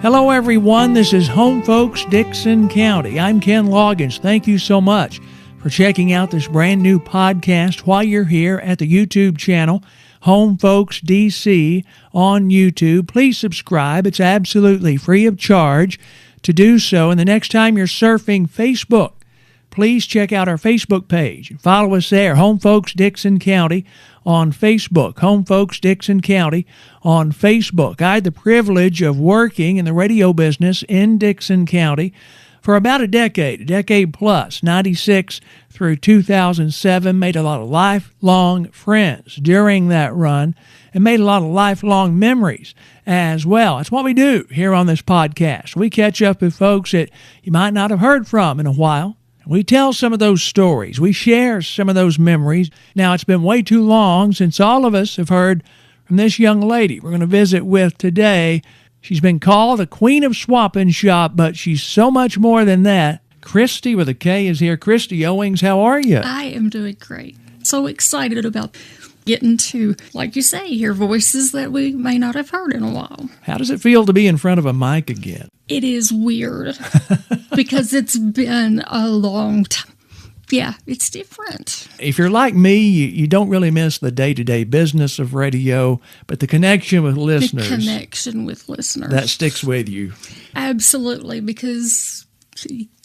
Hello, everyone. This is Home Folks Dickson County. I'm Ken Loggins. Thank you so much for checking out this brand new podcast while you're here at the YouTube channel, Home Folks DC on YouTube. Please subscribe. It's absolutely free of charge to do so. And the next time you're surfing Facebook, please check out our Facebook page. Follow us there, Home Folks Dickson County on Facebook. Home Folks Dickson County on Facebook. I had the privilege of working in the radio business in Dickson County for about a decade plus, 96 through 2007. Made a lot of lifelong friends during that run and made a lot of lifelong memories as well. That's what we do here on this podcast. We catch up with folks that you might not have heard from in a while. We tell some of those stories. We share some of those memories. Now, it's been way too long since all of us have heard from this young lady we're going to visit with today. She's been called the Queen of Swap and Shop, but she's so much more than that. Kristy with a K is here. Kristy Owings, how are you? I am doing great. So excited about getting to, like you say, hear voices that we may not have heard in a while. How does it feel to be in front of a mic again? It is weird because it's been a long time. Yeah, it's different. If you're like me, you don't really miss the day-to-day business of radio, but the connection with listeners. That sticks with you. Absolutely, because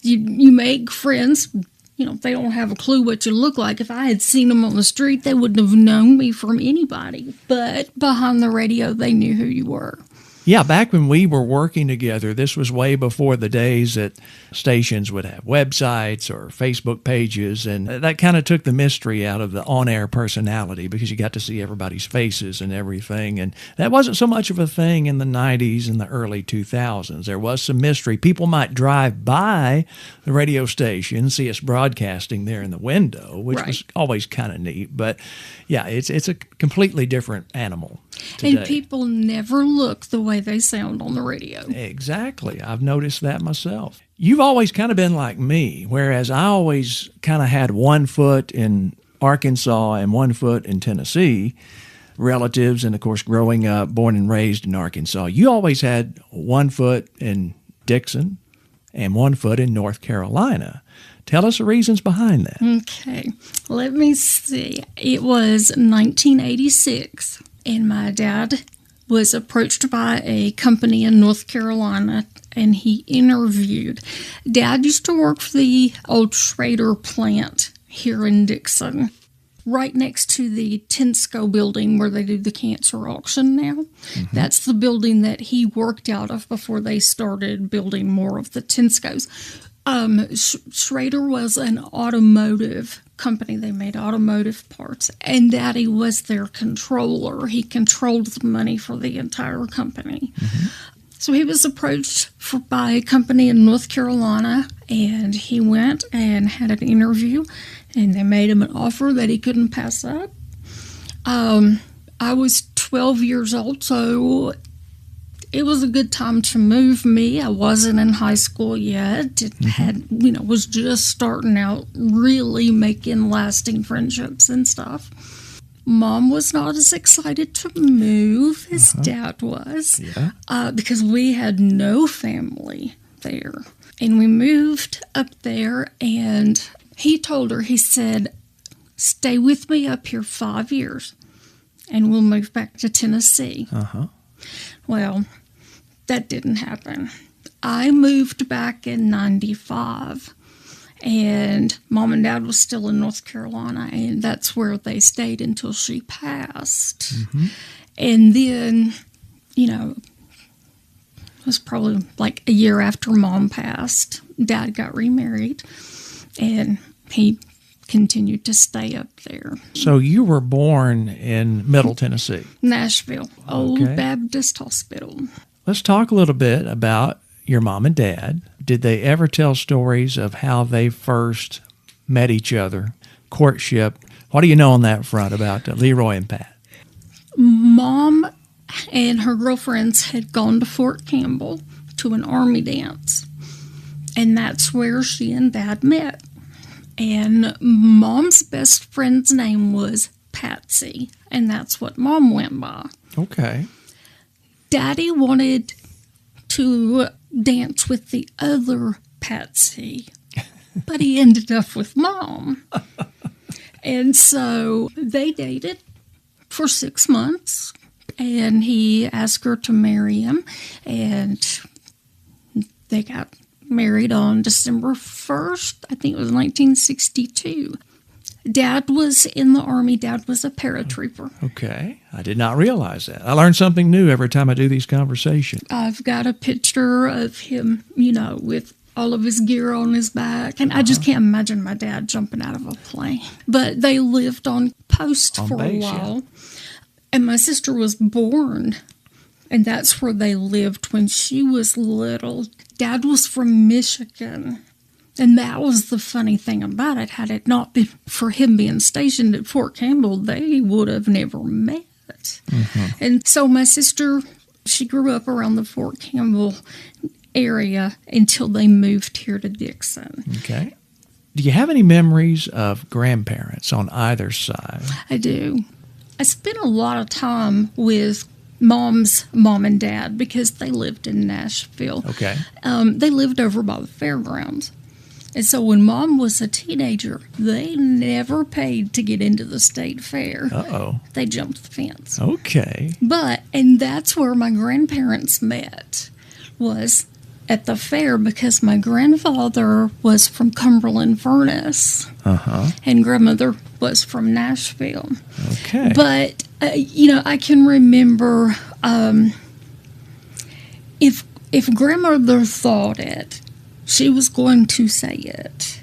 you make friends. You know, they don't have a clue what you look like. If I had seen them on the street, they wouldn't have known me from anybody. But behind the radio, they knew who you were. Yeah, back when we were working together, this was way before the days that stations would have websites or Facebook pages, and that kind of took the mystery out of the on-air personality because you got to see everybody's faces and everything, and that wasn't so much of a thing in the 90s and the early 2000s. There was some mystery. People might drive by the radio station, see us broadcasting there in the window, which was always kind of neat, but yeah, it's a completely different animal today. And people never look the way they sound on the radio. Exactly. I've noticed that myself. You've always kind of been like me, whereas I always kind of had 1 foot in Arkansas and 1 foot in Tennessee, relatives, and of course growing up, born and raised in Arkansas. You always had 1 foot in Dickson and 1 foot in North Carolina. Tell us the reasons behind that. Okay. Let me see. It was 1986, and my dad was approached by a company in North Carolina, and he interviewed. Dad used to work for the old Schrader plant here in Dickson, right next to the Tensco building where they do the cancer auction now. Mm-hmm. That's the building that he worked out of before they started building more of the Tenscos. Schrader was an automotive company. They made automotive parts, and Daddy was their controller. He controlled the money for the entire company. Mm-hmm. So he was approached by a company in North Carolina, and he went and had an interview, and they made him an offer that he couldn't pass up. I was 12 years old, so it was a good time to move me. I wasn't in high school yet. Was just starting out, really making lasting friendships and stuff. Mom was not as excited to move as Dad was, because we had no family there. And we moved up there, and he told her, he said, stay with me up here 5 years, and we'll move back to Tennessee. Well, that didn't happen. I moved back in 95, and Mom and Dad was still in North Carolina, and that's where they stayed until she passed. Mm-hmm. And then, it was probably like a year after Mom passed, Dad got remarried, and he continued to stay up there. So you were born in Middle Tennessee? Nashville, Old Baptist Hospital. Let's talk a little bit about your mom and dad. Did they ever tell stories of how they first met each other, courtship? What do you know on that front about Leroy and Pat? Mom and her girlfriends had gone to Fort Campbell to an Army dance, and that's where she and Dad met. And Mom's best friend's name was Patsy, and that's what Mom went by. Okay. Daddy wanted to dance with the other Patsy, but he ended up with Mom. And so they dated for 6 months, and he asked her to marry him, and they got married on December 1st, I think it was 1962. Dad was in the Army. Dad was a paratrooper. Okay. I did not realize that. I learn something new every time I do these conversations. I've got a picture of him, with all of his gear on his back. And I just can't imagine my dad jumping out of a plane. But they lived on post for a while. Yeah. And my sister was born, and that's where they lived when she was little. Dad was from Michigan. And that was the funny thing about it. Had it not been for him being stationed at Fort Campbell, they would have never met. Mm-hmm. And so my sister, she grew up around the Fort Campbell area until they moved here to Dickson. Okay. Do you have any memories of grandparents on either side? I do. I spent a lot of time with Mom's mom and dad because they lived in Nashville. Okay. They lived over by the fairgrounds. And so when Mom was a teenager, they never paid to get into the state fair. Uh-oh. They jumped the fence. Okay. And that's where my grandparents met, was at the fair, because my grandfather was from Cumberland Furnace. Uh-huh. And grandmother was from Nashville. Okay. But, I can remember if grandmother thought it, she was going to say it.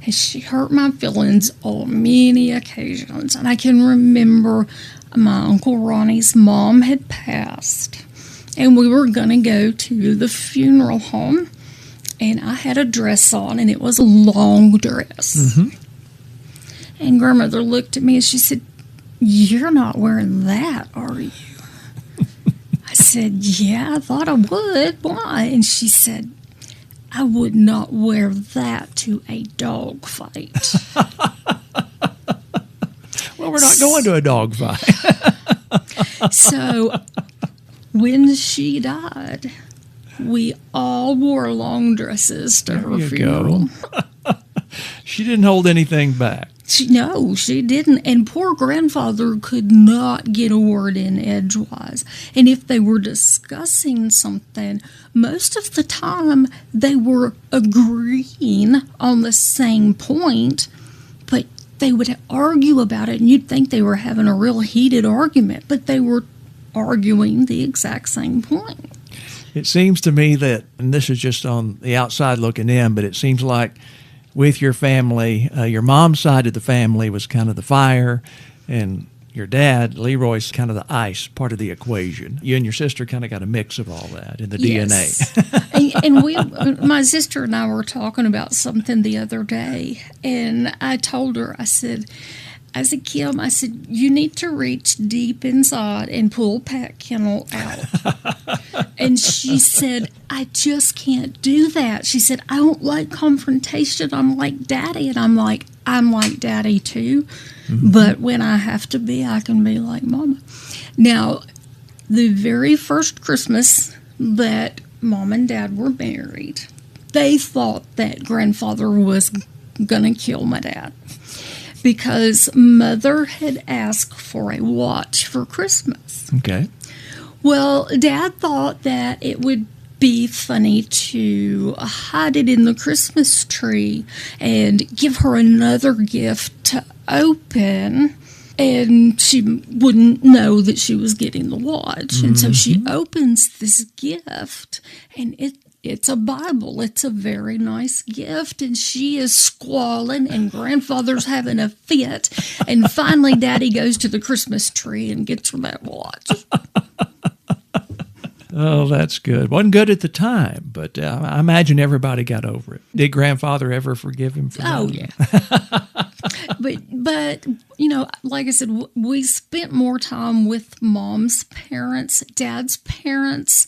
And she hurt my feelings on many occasions. And I can remember my Uncle Ronnie's mom had passed, and we were going to go to the funeral home. And I had a dress on, and it was a long dress. Mm-hmm. And grandmother looked at me and she said, "You're not wearing that, are you?" I said, "Yeah, I thought I would. Why?" And she said, "I would not wear that to a dog fight." Well, we're not going to a dog fight. So when she died, we all wore long dresses to her funeral. She didn't hold anything back. No, she didn't. And poor grandfather could not get a word in edgewise. And if they were discussing something, most of the time they were agreeing on the same point, but they would argue about it, and you'd think they were having a real heated argument, but they were arguing the exact same point. It seems to me that, and this is just on the outside looking in, but it seems like with your family, your mom's side of the family was kind of the fire, and your dad, Leroy's, kind of the ice part of the equation. You and your sister kind of got a mix of all that in the yes. DNA. and my sister and I were talking about something the other day, and I told her, I said, Kim, I said, you need to reach deep inside and pull Pat Kennel out. And she said, I just can't do that. She said, I don't like confrontation. I'm like Daddy. And I'm like Daddy too. Mm-hmm. But when I have to be, I can be like Mama. Now, the very first Christmas that Mom and Dad were married, they thought that grandfather was going to kill my dad, because Mother had asked for a watch for Christmas. Okay. Well, Dad thought that it would be funny to hide it in the Christmas tree and give her another gift to open, and she wouldn't know that she was getting the watch. Mm-hmm. And so she opens this gift, and it's a Bible. It's a very nice gift, and she is squalling, and grandfather's having a fit, and finally Daddy goes to the Christmas tree and gets her that watch. Oh, that's good. Wasn't good at the time, but I imagine everybody got over it. Did grandfather ever forgive him for that? Oh, yeah. But like I said, we spent more time with Mom's parents. Dad's parents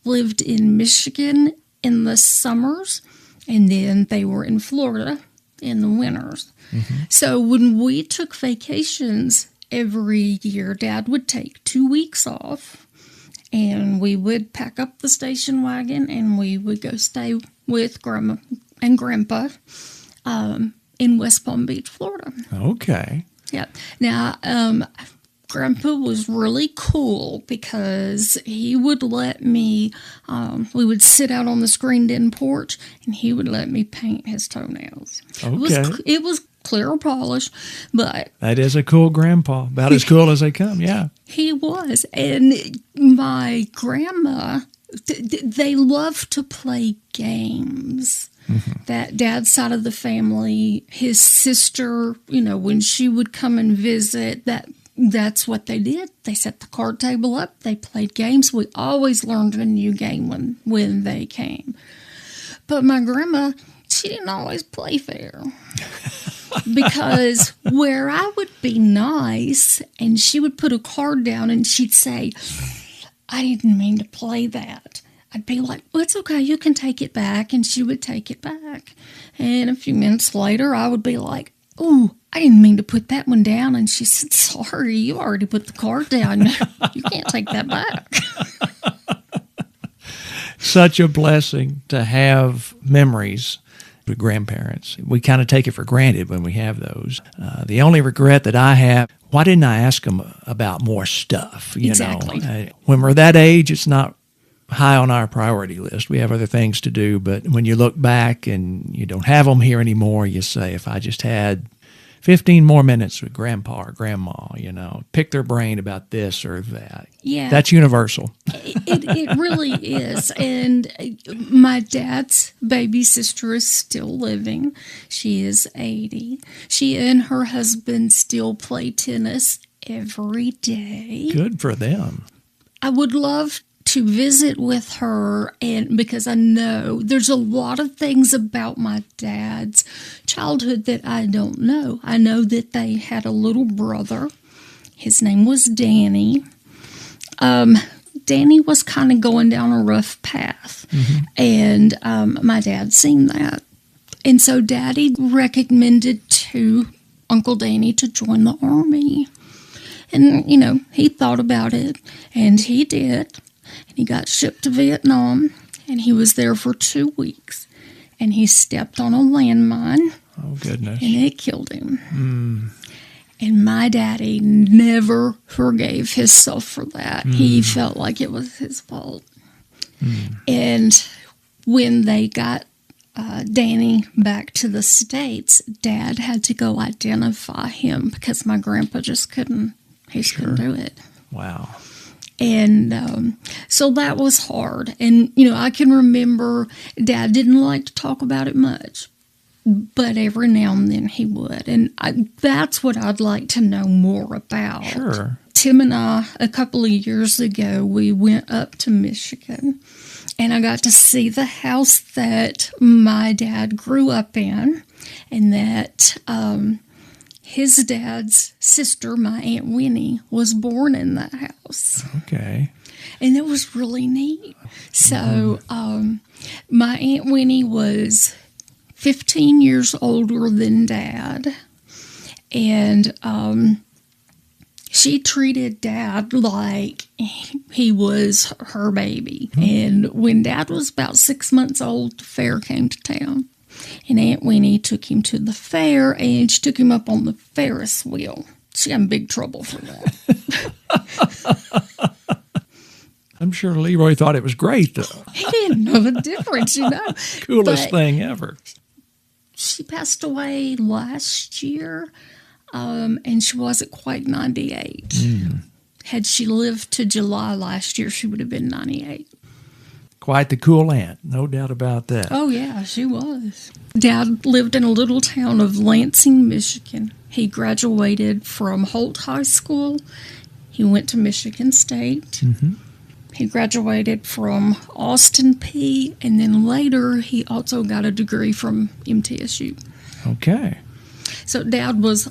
lived in Michigan in the summers, and then they were in Florida in the winters. Mm-hmm. So when we took vacations every year, Dad would take 2 weeks off, and we would pack up the station wagon and we would go stay with Grandma and Grandpa in West Palm Beach, Florida. Okay. Yeah. Now, Grandpa was really cool because he would let me, we would sit out on the screened-in porch, and he would let me paint his toenails. Okay. It was clear polish, but... That is a cool grandpa. About as cool as they come, yeah. He was. And my grandma, they loved to play games. Mm-hmm. That dad's side of the family, his sister, when she would come and visit, that's what they did. They set the card table up. They played games. We always learned a new game when they came. But my grandma, she didn't always play fair. Because where I would be nice and she would put a card down and she'd say, I didn't mean to play that. I'd be like, well, it's okay, you can take it back. And she would take it back. And a few minutes later, I would be like, oh, I didn't mean to put that one down. And she said, sorry, you already put the card down. You can't take that back. Such a blessing to have memories with grandparents. We kind of take it for granted when we have those. The only regret that I have, why didn't I ask them about more stuff? Exactly. When we're that age, it's not high on our priority list. We have other things to do, but when you look back and you don't have them here anymore, you say, if I just had 15 more minutes with grandpa or grandma, pick their brain about this or that. Yeah. That's universal. It really is. And my dad's baby sister is still living. She is 80. She and her husband still play tennis every day. Good for them. I would love to visit with her, and because I know there's a lot of things about my dad's childhood that I don't know. I know that they had a little brother. His name was Danny. Danny was kind of going down a rough path, and my dad seen that. And so Daddy recommended to Uncle Danny to join the Army. And, he thought about it, and he did. And he got shipped to Vietnam, and he was there for 2 weeks. And he stepped on a landmine. Oh, goodness. And it killed him. And my daddy never forgave himself for that. He felt like it was his fault. And when they got Danny back to the States, Dad had to go identify him because my grandpa just couldn't do it. Wow. And so that was hard. And, I can remember Dad didn't like to talk about it much, but every now and then he would. And that's what I'd like to know more about. Sure. Tim and I, a couple of years ago, we went up to Michigan, and I got to see the house that my dad grew up in, and that his dad's sister, my Aunt Winnie, was born in that house. Okay. And it was really neat. So my Aunt Winnie was 15 years older than Dad. And she treated Dad like he was her baby. And when Dad was about 6 months old, the fair came to town. And Aunt Winnie took him to the fair, and she took him up on the Ferris wheel. She got in big trouble for that. I'm sure Leroy thought it was great, though. He didn't know the difference, Coolest thing ever. She passed away last year, and she wasn't quite 98. Had she lived to July last year, she would have been 98. Quite the cool aunt, no doubt about that. Oh, yeah, she was. Dad lived in a little town of Lansing, Michigan. He graduated from Holt High School. He went to Michigan State. He graduated from Austin P. And then later, he also got a degree from MTSU. Okay. So Dad was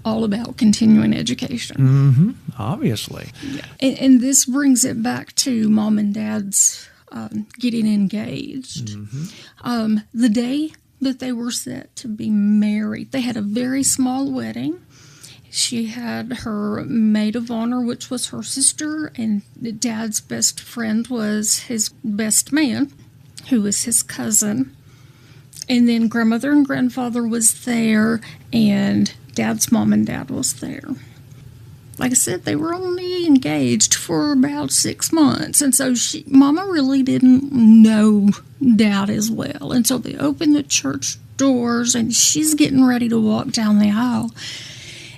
all about continuing education. Obviously. Yeah. And this brings it back to Mom and Dad's getting engaged. The day that they were set to be married, they had a very small wedding, She had her maid of honor, which was her sister, and Dad's best friend was his best man, who was his cousin. And then grandmother and grandfather was there, and Dad's mom and dad was there. Like I said, they were only engaged for about 6 months, and so Mama really didn't know Dad as well. And so they opened the church doors, and she's getting ready to walk down the aisle,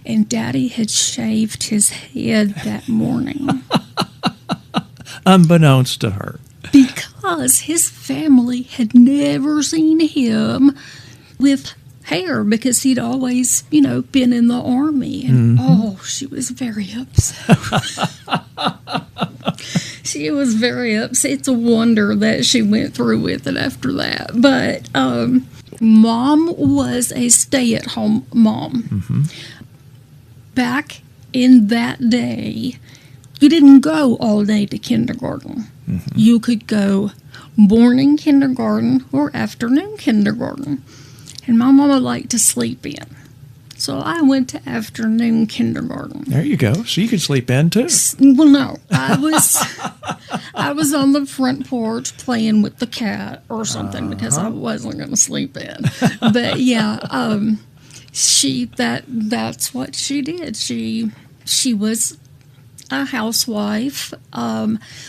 and Daddy had shaved his head that morning. Unbeknownst to her. Because his family had never seen him with hair, because he'd always, been in the army. And she was very upset. She was very upset. It's a wonder that she went through with it after that. But Mom was a stay-at-home mom. Mm-hmm. Back in that day, you didn't go all day to kindergarten. Mm-hmm. You could go morning kindergarten or afternoon kindergarten. And my mama liked to sleep in. So I went to afternoon kindergarten. There you go. So you could sleep in too. Well, no. I was on the front porch playing with the cat or something because I wasn't going to sleep in. But yeah, that's what she did. She was a housewife.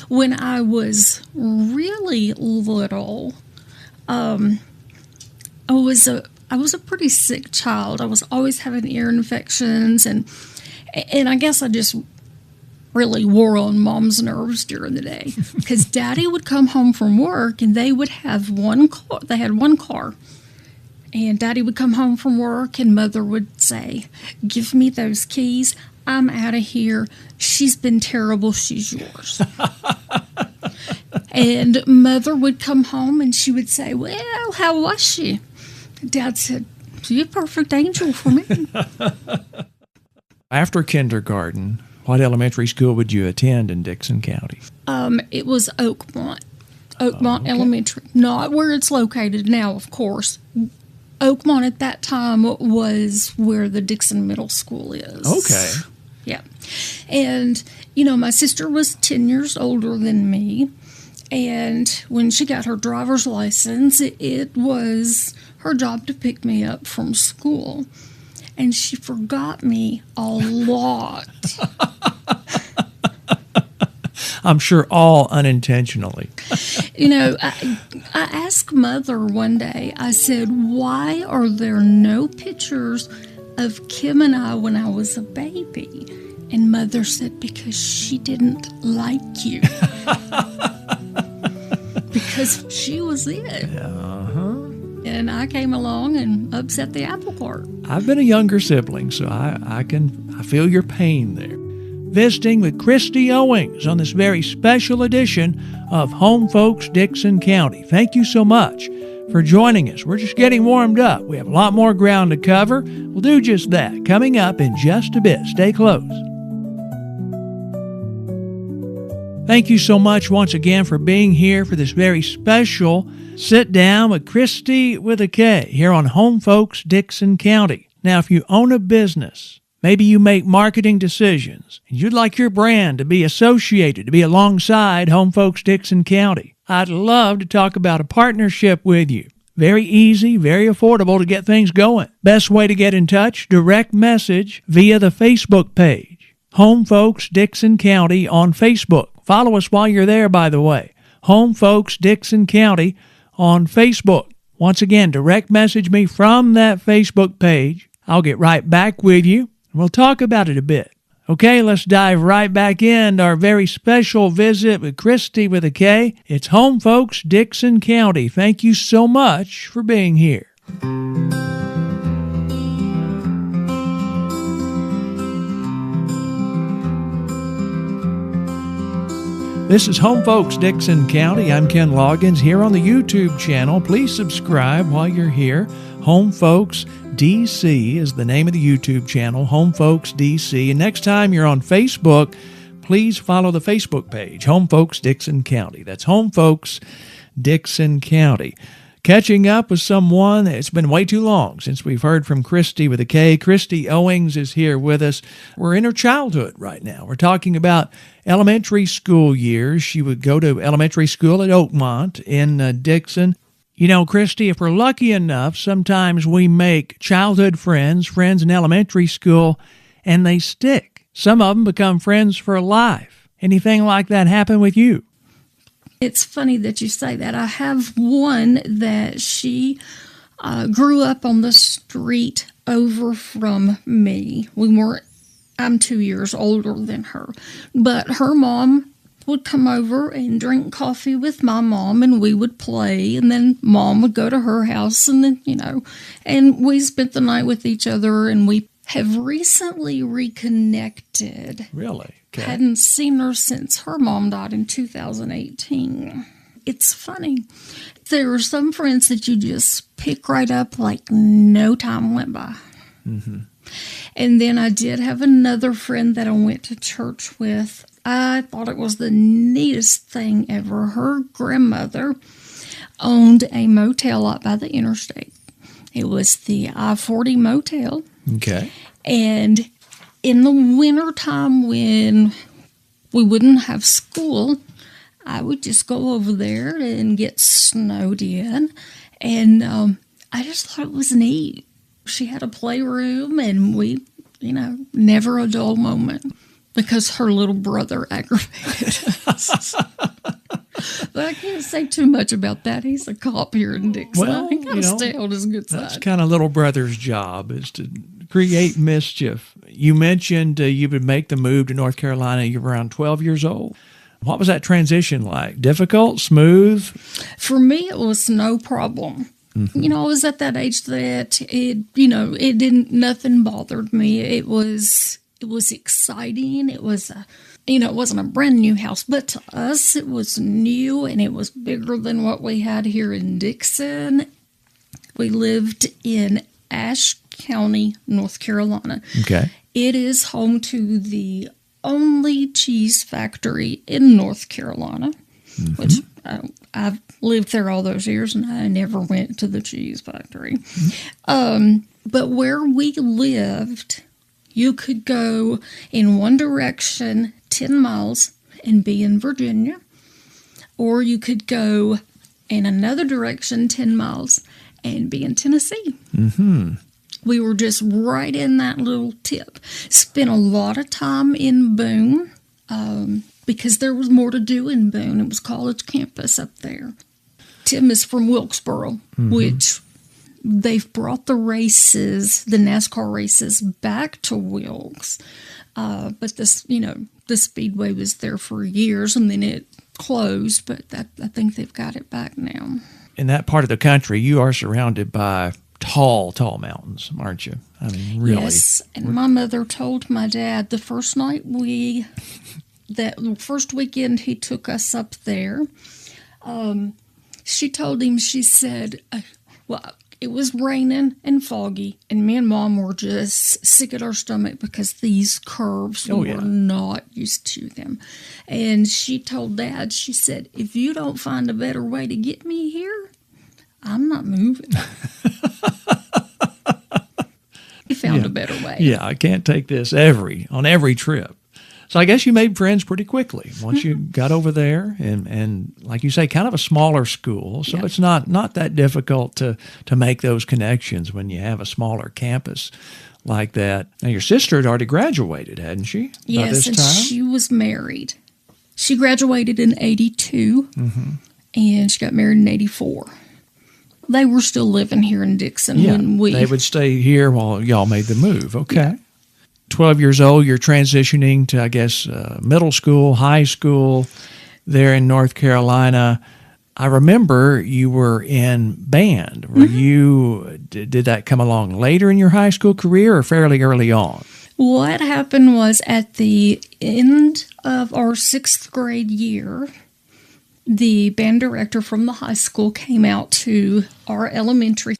When I was really little, I was a pretty sick child. I was always having ear infections, and I guess I just really wore on Mom's nerves during the day, because Daddy would come home from work and they would have one car. They had one car, and Daddy would come home from work and Mother would say, "Give me those keys. I'm out of here. She's been terrible. She's yours." And Mother would come home and she would say, "Well, how was she?" Dad said, "She's a perfect angel for me." After kindergarten, what elementary school would you attend in Dickson County? It was Oakmont. Oakmont Elementary. Not where it's located now, of course. Oakmont at that time was where the Dickson Middle School is. Okay. Yeah. And, my sister was 10 years older than me. And when she got her driver's license, it was her job to pick me up from school. And she forgot me a lot. I'm sure all unintentionally. I asked Mother one day, I said, "Why are there no pictures of Kim and I when I was a baby?" And Mother said, "Because she didn't like you." Because she was it. And I came along and upset the apple cart. I've been a younger sibling, so I feel your pain there. Visiting with Kristy Owings on this very special edition of Home Folks Dickson County. Thank you so much for joining us. We're just getting warmed up. We have a lot more ground to cover. We'll do just that coming up in just a bit. Stay close. Thank you so much once again for being here for this very special sit down with Kristy with a K here on Home Folks Dickson County. Now, if you own a business, maybe you make marketing decisions, and you'd like your brand to be associated, to be alongside Home Folks Dickson County, I'd love to talk about a partnership with you. Very easy, very affordable to get things going. Best way to get in touch, direct message via the Facebook page, Home Folks Dickson County on Facebook. Follow us while you're there, by the way. Home Folks Dickson County on Facebook. Once again, direct message me from that Facebook page. I'll get right back with you, and we'll talk about it a bit. Okay, let's dive right back into our very special visit with Kristy with a K. It's Home Folks Dickson County. Thank you so much for being here. This is Home Folks Dickson County. I'm Ken Loggins here on the YouTube channel. Please subscribe while you're here. Home Folks DC is the name of the YouTube channel, Home Folks DC. And next time you're on Facebook, please follow the Facebook page, Home Folks Dickson County. That's Home Folks Dickson County. catching up with someone. It's been way too long since we've heard from Kristy with a K. Kristy Owings is here with us. We're in her childhood right now. We're talking about elementary school years. She would go to elementary school at Oakmont in Dickson. You know, Kristy, if we're lucky enough, sometimes we make childhood friends in elementary school, and they stick. Some of them become friends for life. Anything like that happen with you? It's funny that you say that. I have one that she grew up on the street over from me. I'm 2 years older than her. But her mom would come over and drink coffee with my mom, and we would play, and then Mom would go to her house, and then, and we spent the night with each other, and we have recently reconnected. Really? Okay. Hadn't seen her since her mom died in 2018. It's funny. There are some friends that you just pick right up like no time went by. Mm-hmm. And then I did have another friend that I went to church with. I thought it was the neatest thing ever. Her grandmother owned a motel out by the interstate. It was the I-40 motel. Okay. And in the wintertime when we wouldn't have school, I would just go over there and get snowed in. And I just thought it was neat. She had a playroom, and we, never a dull moment because her little brother aggravated us. But I can't say too much about that. He's a cop here in Dickson. Well, I got to stay on his good side. That's kind of little brother's job, is to create mischief. You mentioned you would make the move to North Carolina. You were around 12 years old. What was that transition like? Difficult? Smooth? For me, it was no problem. Mm-hmm. I was at that age that nothing bothered me. It was exciting. It was it wasn't a brand new house, but to us it was new, and it was bigger than what we had here in Dickson. We lived in Ashe County, North Carolina. Okay. It is home to the only cheese factory in North Carolina, mm-hmm. which I've lived there all those years, and I never went to the cheese factory. Mm-hmm. But where we lived, you could go in one direction 10 miles and be in Virginia, or you could go in another direction 10 miles and be in Tennessee. Mm-hmm. We were just right in that little tip. Spent a lot of time in Boone because there was more to do in Boone. It was college campus up there. Tim is from Wilkesboro, mm-hmm. which they've brought the NASCAR races back to Wilkes. But the Speedway was there for years, and then it closed, but I think they've got it back now. In that part of the country, you are surrounded by tall mountains, aren't you? I mean, really. Yes, and my mother told my dad the first weekend he took us up there, she told him, she said, it was raining and foggy, and me and Mom were just sick at our stomach because these curves were not used to them. And she told Dad, she said, if you don't find a better way to get me here, I'm not moving. He found a better way. Yeah, I can't take this on every trip. So I guess you made friends pretty quickly once you got over there, and like you say, kind of a smaller school, so it's not that difficult to make those connections when you have a smaller campus like that. Now, your sister had already graduated, hadn't she? Yes, and she was married. She graduated in 82, mm-hmm. and she got married in 84. They were still living here in Dickson when they would stay here while y'all made the move. Okay. Yeah. 12 years old, you're transitioning to, I guess, middle school, high school there in North Carolina. I remember you were in band. Were mm-hmm. you? Did that come along later in your high school career or fairly early on? What happened was at the end of our 6th grade year, the band director from the high school came out to our elementary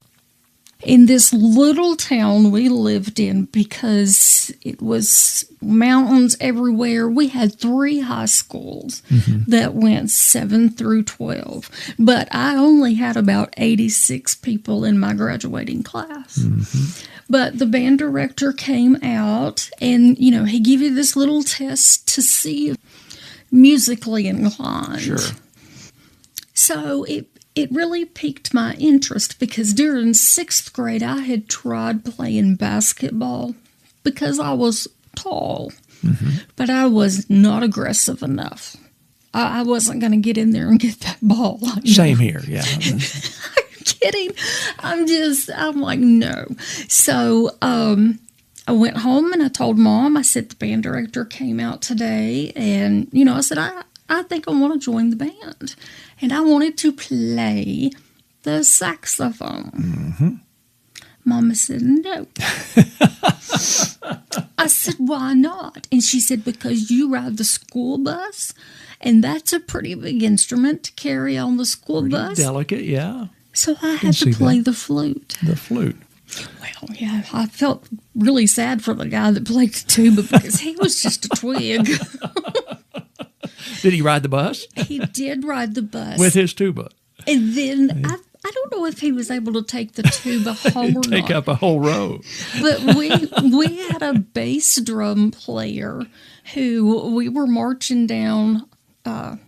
in this little town we lived in, because it was mountains everywhere. We had 3 high schools that went 7 through 12, but I only had about 86 people in my graduating class. But the band director came out, and he gave you this little test to see if musically inclined. Sure. So it really piqued my interest, because during 6th grade I had tried playing basketball because I was tall, but I was not aggressive enough. I wasn't going to get in there and get that ball. Same here, yeah. I'm kidding. I'm like, no. So I went home and I told Mom, I said, the band director came out today, and, I said, I think I want to join the band. And I wanted to play the saxophone. Mama said, no. I said, why not? And she said, because you ride the school bus, and that's a pretty big instrument to carry on the school bus. Delicate, yeah. So I had to play the flute. The flute. Well, yeah, I felt really sad for the guy that played the tuba, because he was just a twig. Did he ride the bus? He did ride the bus. With his tuba. And then I don't know if he was able to take the tuba home or not. Take up a whole row. But we had a bass drum player who we were marching down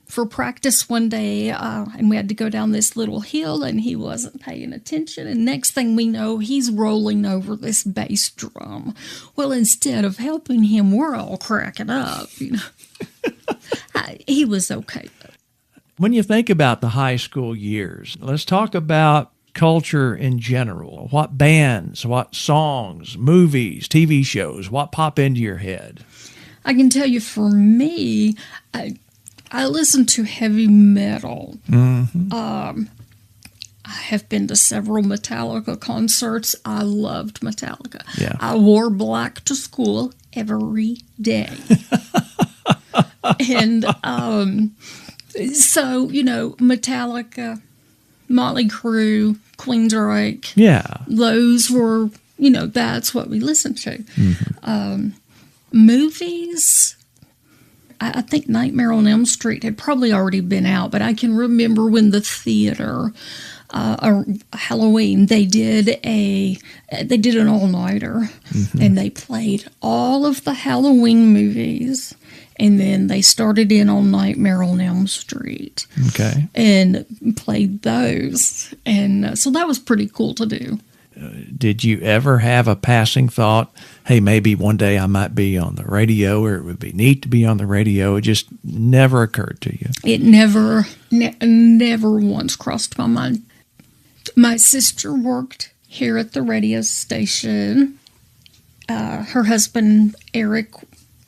for practice one day, and we had to go down this little hill, and he wasn't paying attention. And next thing we know, he's rolling over this bass drum. Well, instead of helping him, we're all cracking up, He was okay, though. When you think about the high school years, let's talk about culture in general. What bands, what songs, movies, TV shows, what pop into your head? I can tell you, for me, I listen to heavy metal. I have been to several Metallica concerts. I loved Metallica. Yeah. I wore black to school every day. And so, Metallica, Motley Crue, Queensryche. Yeah. Those were, that's what we listened to. Movies, I think Nightmare on Elm Street had probably already been out, but I can remember when the theater, Halloween, they did an all-nighter, and they played all of the Halloween movies, and then they started in on Nightmare on Elm Street. Okay. And played those, and so that was pretty cool to do. Did you ever have a passing thought, hey, maybe one day I might be on the radio, or it would be neat to be on the radio? It just never occurred to you. It never once crossed my mind. My sister worked here at the radio station. Her husband, Eric,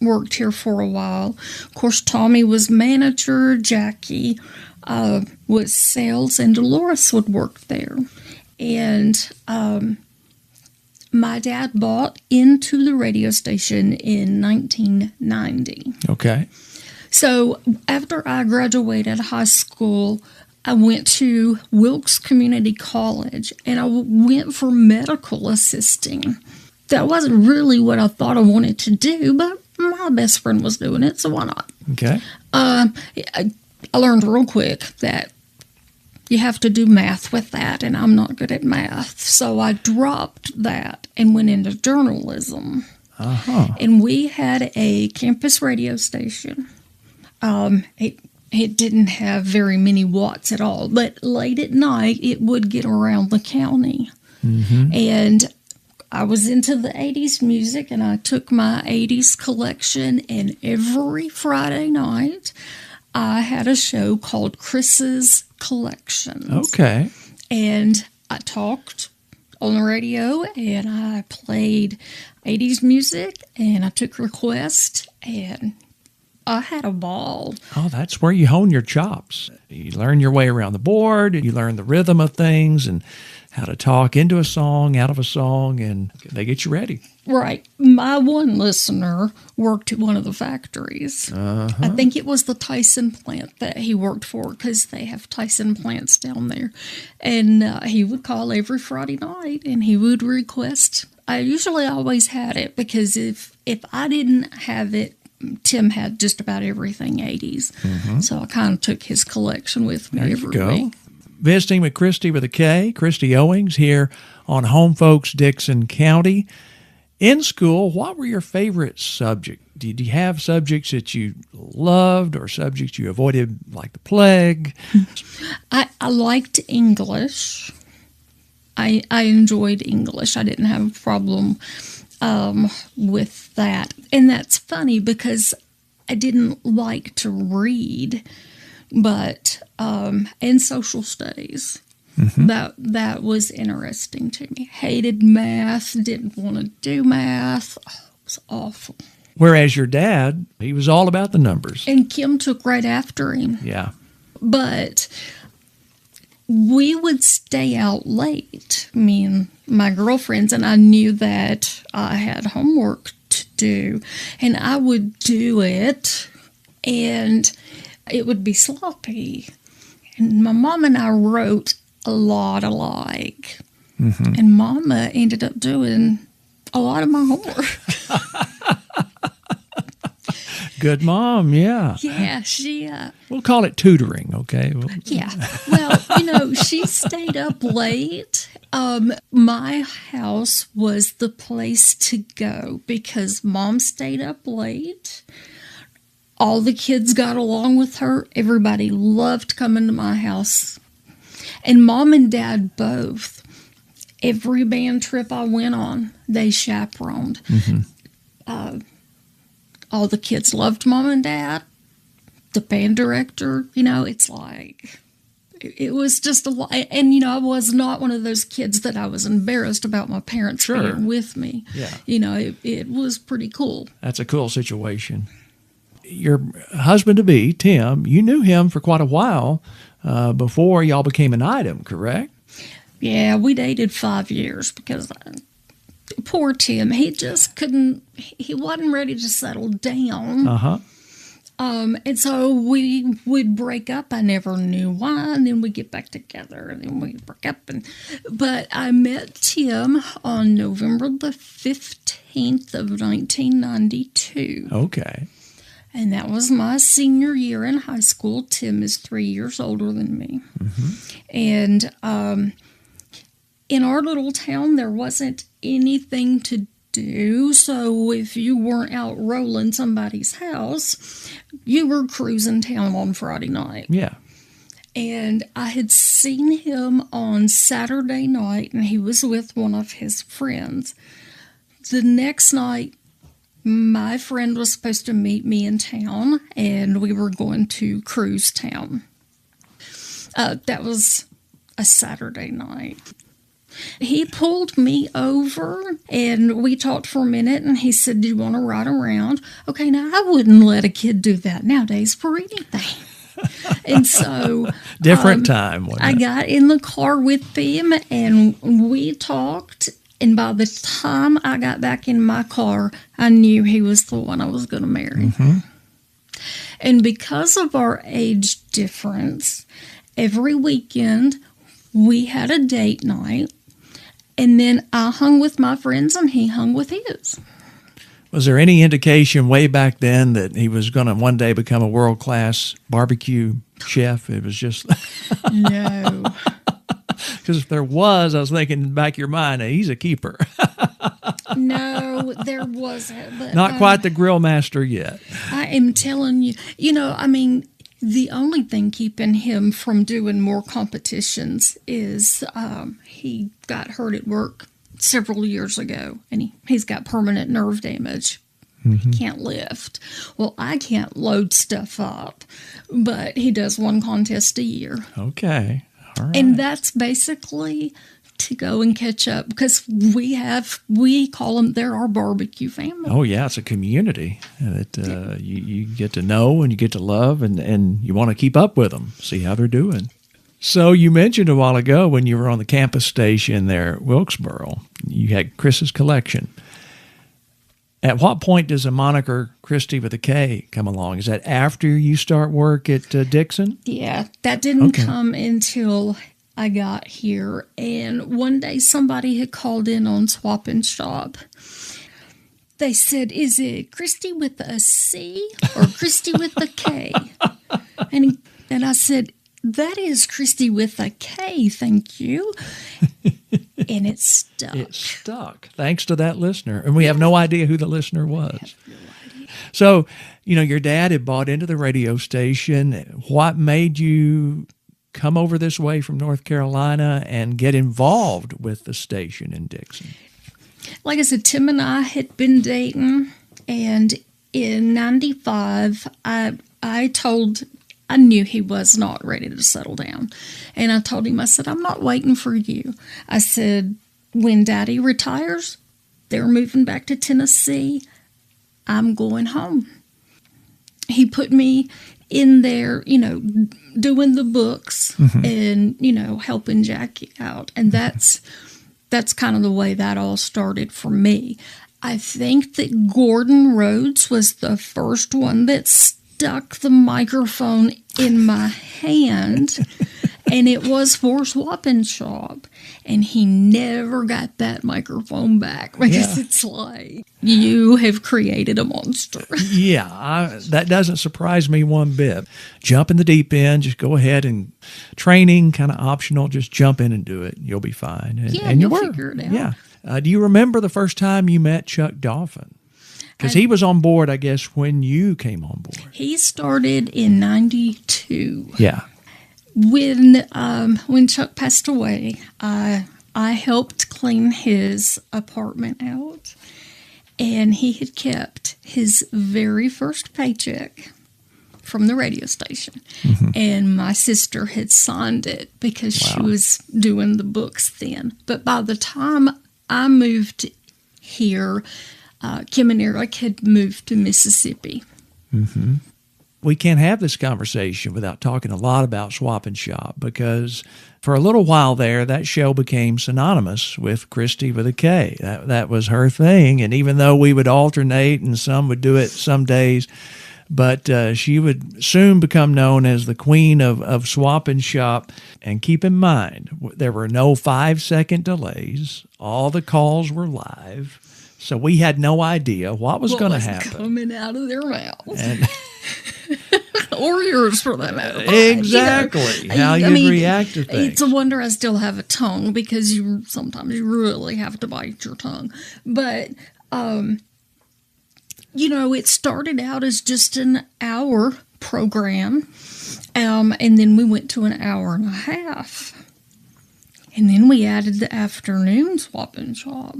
worked here for a while. Of course, Tommy was manager, Jackie was sales, and Dolores would work there. And my dad bought into the radio station in 1990. Okay. So after I graduated high school, I went to Wilkes Community College, and I went for medical assisting. That wasn't really what I thought I wanted to do, but my best friend was doing it, so why not? Okay. I learned real quick that you have to do math with that, and I'm not good at math. So I dropped that and went into journalism. And we had a campus radio station. It didn't have very many watts at all, but late at night, it would get around the county. And I was into the 80s music, and I took my 80s collection, and every Friday night, I had a show called Chris's Collections. Okay. And I talked on the radio, and I played 80s music, and I took requests, and I had a ball. Oh, that's where you hone your chops. You learn your way around the board, you learn the rhythm of things and how to talk into a song, out of a song, and they get you ready. Right. My one listener worked at one of the factories. I think it was the Tyson plant that he worked for, because they have Tyson plants down there. And he would call every Friday night and he would request. I usually always had it, because if I didn't have it, Tim had just about everything 80s. So I kind of took his collection with me every week. Visiting with Kristy with a K, Kristy Owings, here on Home Folks Dickson County. In school, what were your favorite subjects? Did you have subjects that you loved or subjects you avoided like the plague? I liked English. I enjoyed English. I didn't have a problem with that. And that's funny, because I didn't like to read, but in social studies, that was interesting to me. Hated math, didn't want to do math. Oh, it was awful. Whereas your dad, he was all about the numbers. And Kim took right after him. Yeah. But we would stay out late, me and my girlfriends, and I knew that I had homework to do, and I would do it, and it would be sloppy. And my mom and I wrote a lot alike, and Mama ended up doing a lot of my homework. Good mom, yeah. Yeah, she... we'll call it tutoring, okay? Yeah. Well, she stayed up late. My house was the place to go, because Mom stayed up late. All the kids got along with her. Everybody loved coming to my house. And Mom and Dad both. Every band trip I went on, they chaperoned. All the kids loved Mom and Dad. The band director, it's like, it was just a lot. And, I was not one of those kids that I was embarrassed about my parents being with me. Yeah. It was pretty cool. That's a cool situation. Your husband-to-be, Tim, you knew him for quite a while before y'all became an item, correct? Yeah, we dated 5 years, because poor Tim, he just couldn't, he wasn't ready to settle down. And so we would break up. I never knew why, and then we'd get back together, and then we'd break up. But I met Tim on November the 15th of 1992. Okay. And that was my senior year in high school. Tim is 3 years older than me. And in our little town, there wasn't anything to do. So if you weren't out rolling somebody's house, you were cruising town on Friday night. Yeah. And I had seen him on Saturday night, and he was with one of his friends. The next night, my friend was supposed to meet me in town, and we were going to cruise town. That was a Saturday night. He pulled me over, and we talked for a minute, and he said, "Do you want to ride around?" Okay, now I wouldn't let a kid do that nowadays for anything. And so... Different time, wasn't it? I got in the car with him, and we talked. And by the time I got back in my car, I knew he was the one I was going to marry. And because of our age difference, every weekend we had a date night. And then I hung with my friends and he hung with his. Was there any indication way back then that he was going to one day become a world-class barbecue chef? It was just... No. Because if there was, I was thinking in the back of your mind, hey, he's a keeper. No, there wasn't. But, not quite the grill master yet. I am telling you, the only thing keeping him from doing more competitions is he got hurt at work several years ago, and he's got permanent nerve damage. He can't lift. Well, I can't load stuff up, but he does one contest a year. Okay. All right. And that's basically to go and catch up because we call them, they're our barbecue family. Oh, yeah, it's a community that you get to know and you get to love, and you want to keep up with them, see how they're doing. So you mentioned a while ago when you were on the campus station there at Wilkesboro, you had Chris's Collection. At what point does the moniker Kristy with a K come along? Is that after you start work at Dickson? Yeah, that didn't come until I got here. And one day somebody had called in on Swap and Shop. They said, is it Kristy with a C or Kristy with a K? And I said, that is Kristy with a K, thank you. And it stuck. It stuck, thanks to that listener. And we have no idea who the listener was. I have no idea. So, your dad had bought into the radio station. What made you come over this way from North Carolina and get involved with the station in Dickson? Like I said, Tim and I had been dating, and in 95, I knew he was not ready to settle down. And I told him, I said, I'm not waiting for you. I said, when Daddy retires, they're moving back to Tennessee. I'm going home. He put me in there, doing the books and, helping Jackie out. And that's kind of the way that all started for me. I think that Gordon Rhodes was the first one that stuck the microphone in my hand, and it was for Swap and Shop, and he never got that microphone back because it's like, you have created a monster. Yeah, that doesn't surprise me one bit. Jump in the deep end, just go ahead, and training, kind of optional, just jump in and do it. You'll be fine. And you'll figure it out. Yeah. Do you remember the first time you met Chuck Dolphin? Because he was on board, I guess, when you came on board. He started in 92. Yeah. When Chuck passed away, I helped clean his apartment out, and he had kept his very first paycheck from the radio station. And my sister had signed it because she was doing the books then. But by the time I moved here, Kim and Eric had moved to Mississippi. We can't have this conversation without talking a lot about Swap and Shop, because for a little while there, that show became synonymous with Kristy with a K. That was her thing. And even though we would alternate and some would do it some days, but she would soon become known as the queen of Swap and Shop. And keep in mind, there were no 5-second delays. All the calls were live. So we had no idea what was going to happen. Coming out of their mouths. Or yours, for that matter. Exactly. How you react to things. It's a wonder I still have a tongue, because sometimes you really have to bite your tongue. But, it started out as just an hour program, and then we went to an hour and a half. And then we added the afternoon Swap and Shop.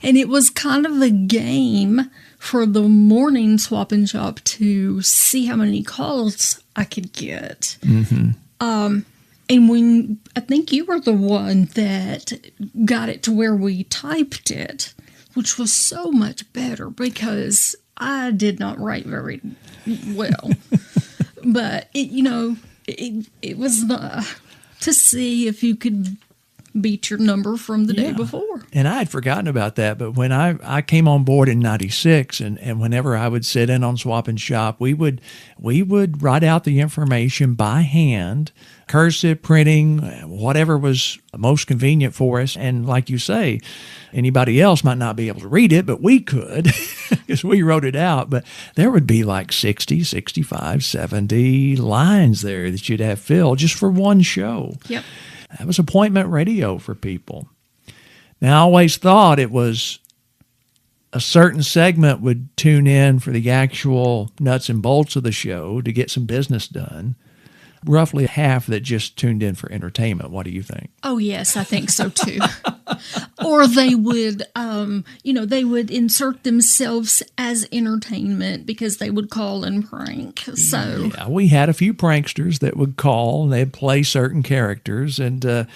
And it was kind of a game for the morning Swap and Shop to see how many calls I could get. And when I think you were the one that got it to where we typed it, which was so much better because I did not write very well. But, it was to see if you could beat your number from the day before. And I had forgotten about that, but when I came on board in 96, and whenever I would sit in on Swap and Shop, we would write out the information by hand, cursive printing, whatever was most convenient for us. And like you say, anybody else might not be able to read it, but we could because we wrote it out. But there would be like 60, 65, 70 lines there that you'd have filled just for one show. Yep. That was appointment radio for people. Now, I always thought it was a certain segment would tune in for the actual nuts and bolts of the show to get some business done. Roughly half that just tuned in for entertainment. What do you think? Oh, yes, I think so, too. Or they would, they would insert themselves as entertainment because they would call and prank. So yeah, we had a few pranksters that would call and they'd play certain characters. And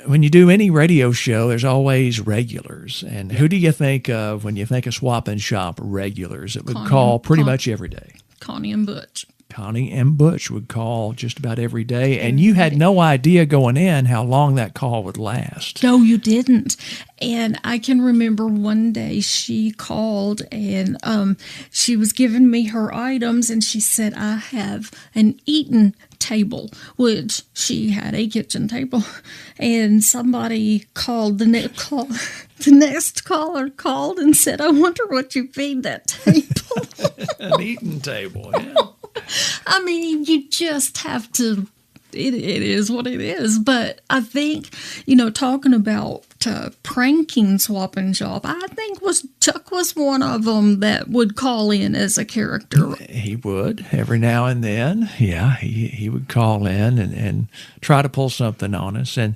when you do any radio show, there's always regulars. And who do you think of when you think of Swap and Shop regulars that would call pretty much every day? Connie and Butch. Connie and Butch would call just about every day, and you had no idea going in how long that call would last. No, you didn't. And I can remember one day she called and she was giving me her items, and she said, I have an eating table, which she had a kitchen table, and somebody called, the next caller called and said, I wonder what you feed that table. An eating table, yeah. I mean, you just have to, it is what it is. But I think, talking about pranking Swap and Shop, I think Chuck was one of them that would call in as a character. He would, every now and then. Yeah, he would call in and try to pull something on us. And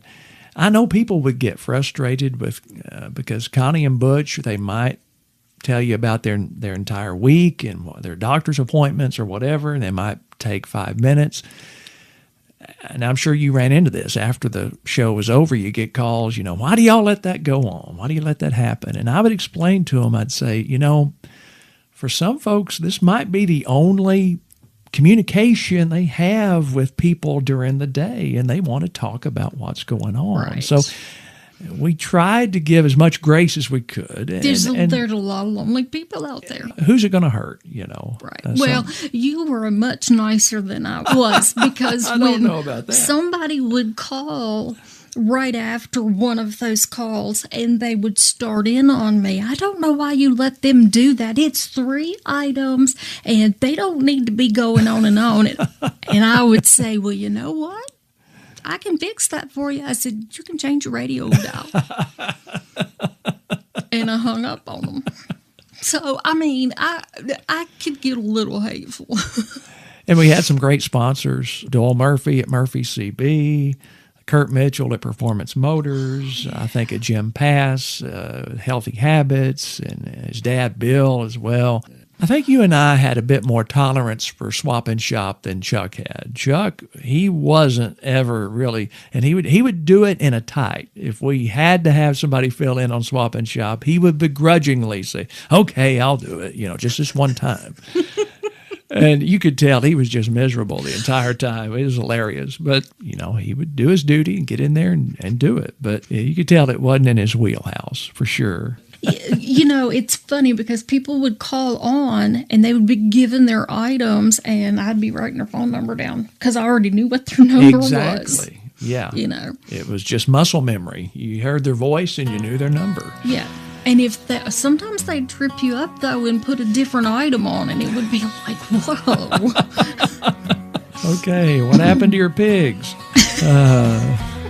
I know people would get frustrated with because Connie and Butch, they might tell you about their entire week and their doctor's appointments or whatever, and they might take 5 minutes. And I'm sure you ran into this. After the show was over, you get calls, why do y'all let that go on? Why do you let that happen? And I would explain to them, I'd say, for some folks, this might be the only communication they have with people during the day, and they want to talk about what's going on. Right. So we tried to give as much grace as we could. There's a lot of lonely people out there. Who's it going to hurt, Right. You were much nicer than I was because I don't know about that. Somebody would call right after one of those calls and they would start in on me. I don't know why you let them do that. It's 3 items and they don't need to be going on and on. And I would say, well, you know what? I can fix that for you. I said, you can change your radio dial. And I hung up on them. So, I mean, I could get a little hateful. And we had some great sponsors. Doyle Murphy at Murphy CB, Kurt Mitchell at Performance Motors, I think at Jim Pass, Healthy Habits, and his dad, Bill, as well. I think you and I had a bit more tolerance for Swap and Shop than Chuck had. Chuck, he wasn't ever really, and he would do it in a tight. If we had to have somebody fill in on Swap and Shop, he would begrudgingly say, okay, I'll do it, just this one time. And you could tell he was just miserable the entire time. It was hilarious. But, he would do his duty and get in there and do it. But you could tell it wasn't in his wheelhouse, for sure. It's funny because people would call on and they would be given their items and I'd be writing their phone number down because I already knew what their number was. Exactly. Yeah. It was just muscle memory. You heard their voice and you knew their number. Yeah. And sometimes they'd trip you up though and put a different item on and it would be like, whoa. Okay, what happened to your pigs?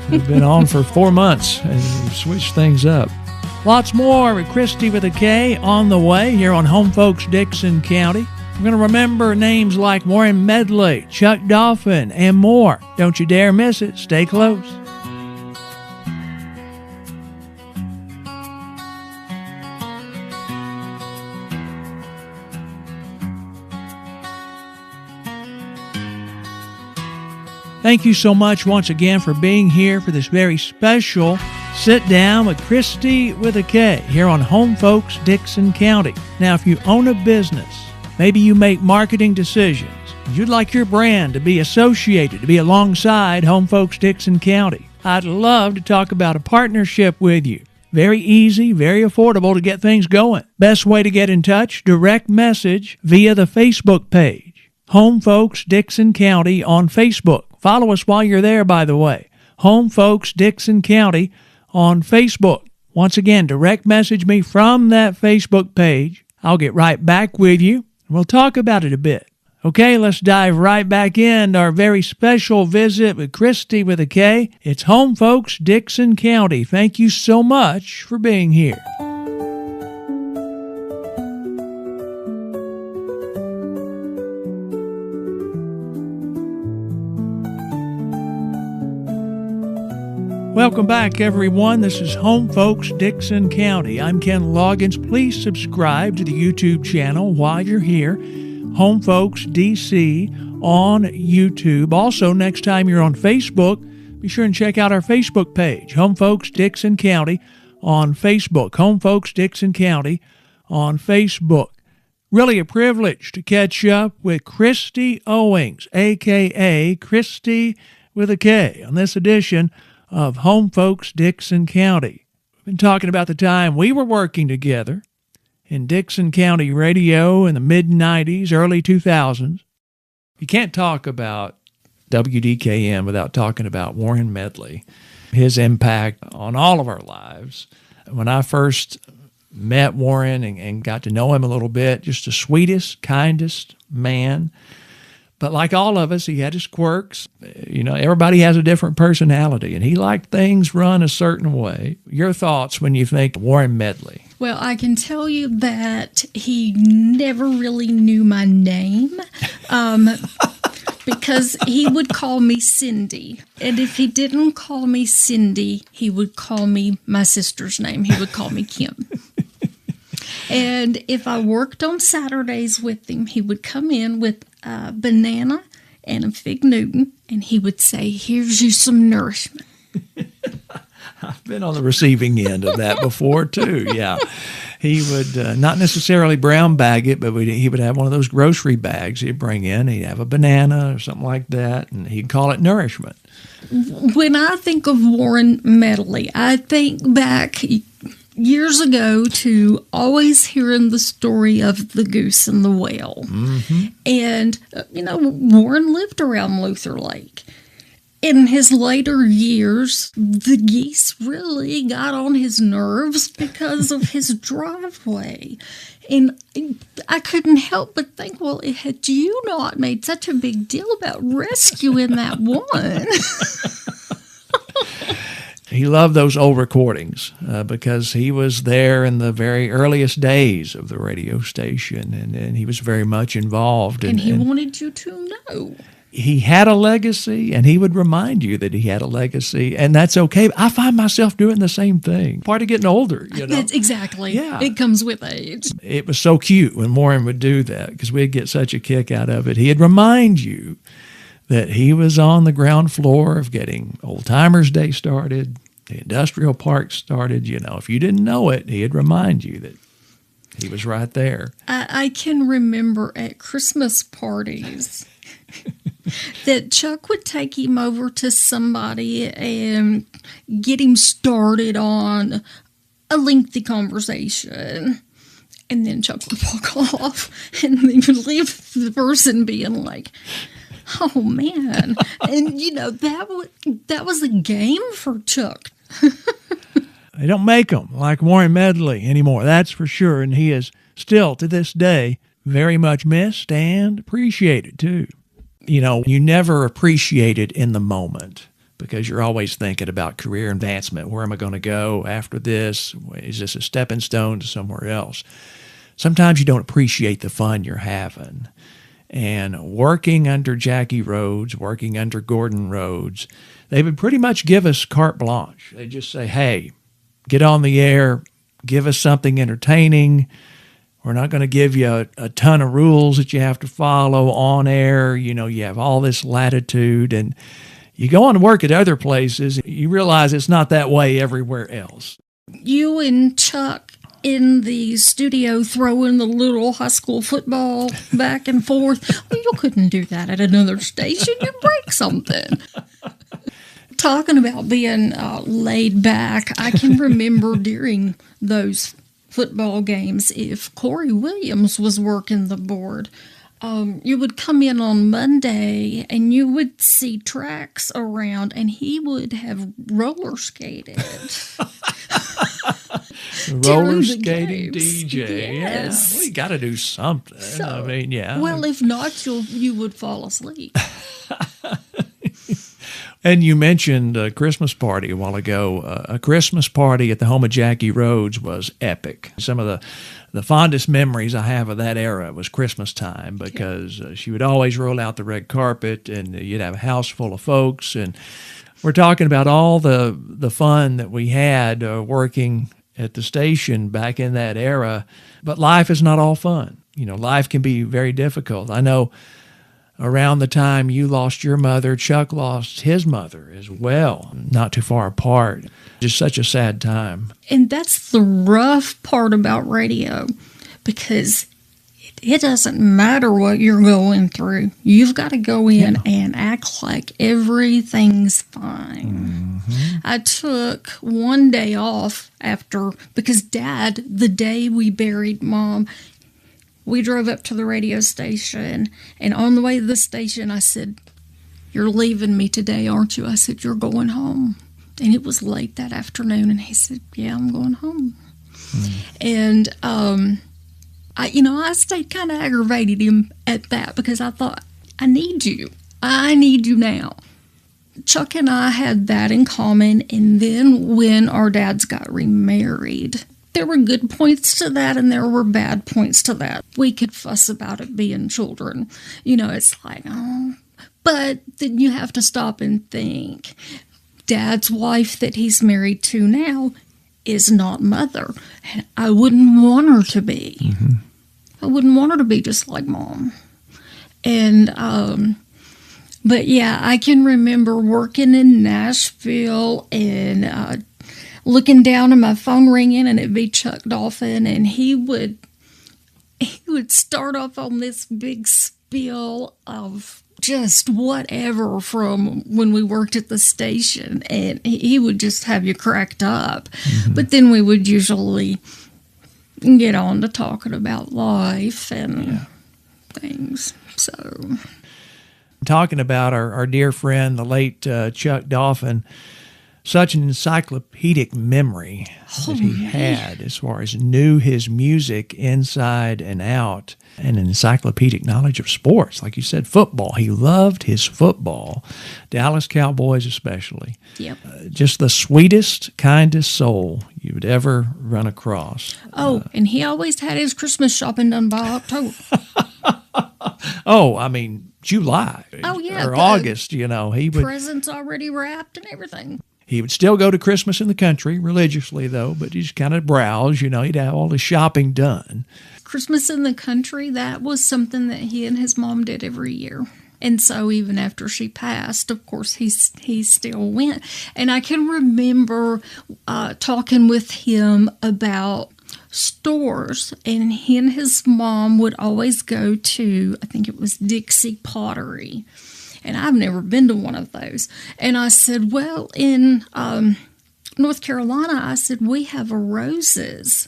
They've been on for 4 months and we've switched things up. Lots more with Kristy with a K on the way here on Home Folks Dickson County. I'm going to remember names like Warren Medley, Chuck Dolphin, and more. Don't you dare miss it. Stay close. Thank you so much once again for being here for this very special Sit Down with Kristy with a K here on Home Folks Dickson County. Now, if you own a business, maybe you make marketing decisions, you'd like your brand to be associated, to be alongside Home Folks Dickson County, I'd love to talk about a partnership with you. Very easy, very affordable to get things going. Best way to get in touch, direct message via the Facebook page. Home Folks Dickson County on Facebook. Follow us while you're there, by the way. Home Folks Dickson County on Facebook. Once again, direct message me from that Facebook page. I'll get right back with you, and we'll talk about it a bit. Okay, let's dive right back into our very special visit with Kristy with a K. It's Home Folks Dickson County. Thank you so much for being here. Welcome back, everyone. This is Home Folks Dickson County. I'm Ken Loggins. Please subscribe to the YouTube channel while you're here. Home Folks DC on YouTube. Also, next time you're on Facebook, be sure and check out our Facebook page, Home Folks Dickson County on Facebook. Home Folks Dickson County on Facebook. Really a privilege to catch up with Kristy Owings, a.k.a. Kristy with a K, on this edition of Home Folks Dickson County. We've been talking about the time we were working together in Dickson County radio in the mid-'90s, early 2000s. You can't talk about WDKM without talking about Warren Medley, his impact on all of our lives. When I first met Warren and got to know him a little bit, just the sweetest, kindest man. But like all of us, he had his quirks. Everybody has a different personality, and he liked things run a certain way. Your thoughts when you think Warren Medley? Well, I can tell you that he never really knew my name. Because he would call me Cindy. And if he didn't call me Cindy, he would call me my sister's name. He would call me Kim. And if I worked on Saturdays with him, he would come in with a banana and a fig Newton, and he would say, "Here's you some nourishment." I've been on the receiving end of that before, too, yeah. He would not necessarily brown bag it, but he would have one of those grocery bags he'd bring in. He'd have a banana or something like that, and he'd call it nourishment. When I think of Warren Medley, I think back years ago to always hearing the story of the goose and the whale. Mm-hmm. And, Warren lived around Luther Lake. In his later years, the geese really got on his nerves because of his driveway. And I couldn't help but think, well, had you not made such a big deal about rescuing that one? He loved those old recordings because he was there in the very earliest days of the radio station, and he was very much involved. And he wanted you to know. He had a legacy, and he would remind you that he had a legacy, and that's okay. I find myself doing the same thing. Part of getting older, That's exactly. Yeah. It comes with age. It was so cute when Warren would do that because we'd get such a kick out of it. He'd remind you that he was on the ground floor of getting Old Timers Day started, the industrial park started. If you didn't know it, he'd remind you that he was right there. I can remember at Christmas parties that Chuck would take him over to somebody and get him started on a lengthy conversation. And then Chuck would walk off and he would leave the person being like, "Oh, man." And, that was a game for Chuck. They don't make them like Warren Medley anymore, that's for sure. And he is still, to this day, very much missed and appreciated, too. You never appreciate it in the moment because you're always thinking about career advancement. Where am I going to go after this? Is this a stepping stone to somewhere else? Sometimes you don't appreciate the fun you're having. And working under Jackie Rhodes, working under Gordon Rhodes, they would pretty much give us carte blanche. They'd just say, "Hey, get on the air, give us something entertaining. We're not going to give you a ton of rules that you have to follow on air. You have all this latitude." And you go on to work at other places, you realize it's not that way everywhere else. You and Chuck in the studio throwing the little high school football back and forth. Well, you couldn't do that at another station. You'd break something. Talking about being laid back, I can remember during those football games, if Corey Williams was working the board, you would come in on Monday and you would see tracks around and he would have roller skated. Roller skating DJ. Yes. Yeah, we got to do something. Yeah. Well, if not, you would fall asleep. And you mentioned a Christmas party a while ago. A Christmas party at the home of Jackie Rhodes was epic. Some of the fondest memories I have of that era was Christmas time because she would always roll out the red carpet and you'd have a house full of folks. And we're talking about all the fun that we had working at the station back in that era. But life is not all fun. Life can be very difficult. I know around the time you lost your mother, Chuck lost his mother as well, not too far apart. Just such a sad time. And that's the rough part about radio, because it doesn't matter what you're going through. You've got to go in and act like everything's fine. Mm-hmm. I took one day off because Dad, the day we buried Mom, we drove up to the radio station, and on the way to the station, I said, "You're leaving me today, aren't you?" I said, "You're going home." And it was late that afternoon, and he said, "Yeah, I'm going home." And I stayed kind of aggravated him at that, because I thought, I need you. I need you now. Chuck and I had that in common, and then when our dads got remarried, there were good points to that and there were bad points to that. We could fuss about it being children. It's like, oh. But then you have to stop and think. Dad's wife that he's married to now is not Mother. And I wouldn't want her to be. Mm-hmm. I wouldn't want her to be just like Mom. And, but yeah, I can remember working in Nashville and looking down and my phone ringing, and it'd be Chuck Dolphin, and he would start off on this big spiel of just whatever from when we worked at the station, and he would just have you cracked up. Mm-hmm. But then we would usually get on to talking about life and things. So, talking about our dear friend, the late Chuck Dolphin, such an encyclopedic memory that he had as far as knew his music inside and out, and an encyclopedic knowledge of sports. Like you said, football. He loved his football, Dallas Cowboys especially. Yep. Just the sweetest, kindest soul you would ever run across. And he always had his Christmas shopping done by October. July. Oh, yeah. Or August, he would. Presents already wrapped and everything. He would still go to Christmas in the country, religiously though, but he just kind of browse, he'd have all the shopping done. Christmas in the country, that was something that he and his mom did every year. And so even after she passed, of course, he still went. And I can remember talking with him about stores, and he and his mom would always go to, I think it was Dixie Pottery. And I've never been to one of those. And I said, well, in North Carolina, I said, we have a Roses.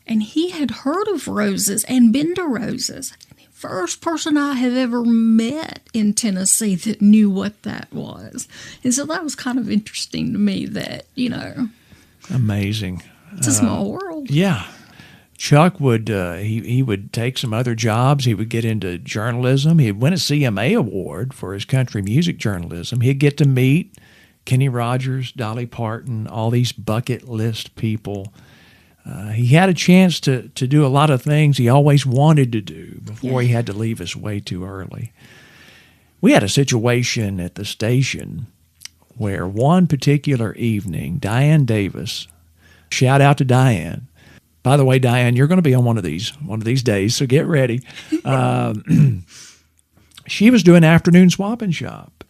And he had heard of Roses and been to Roses. The first person I have ever met in Tennessee that knew what that was. And so that was kind of interesting to me that, Amazing. It's a small world. Yeah. Chuck would he would take some other jobs. He would get into journalism. He'd win a CMA award for his country music journalism. He'd get to meet Kenny Rogers, Dolly Parton, all these bucket list people. He had a chance to do a lot of things he always wanted to do before he had to leave us way too early. We had a situation at the station where one particular evening, Diane Davis, shout out to Diane. By the way, Diane, you're going to be on one of these days, so get ready. She was doing afternoon swap and shop.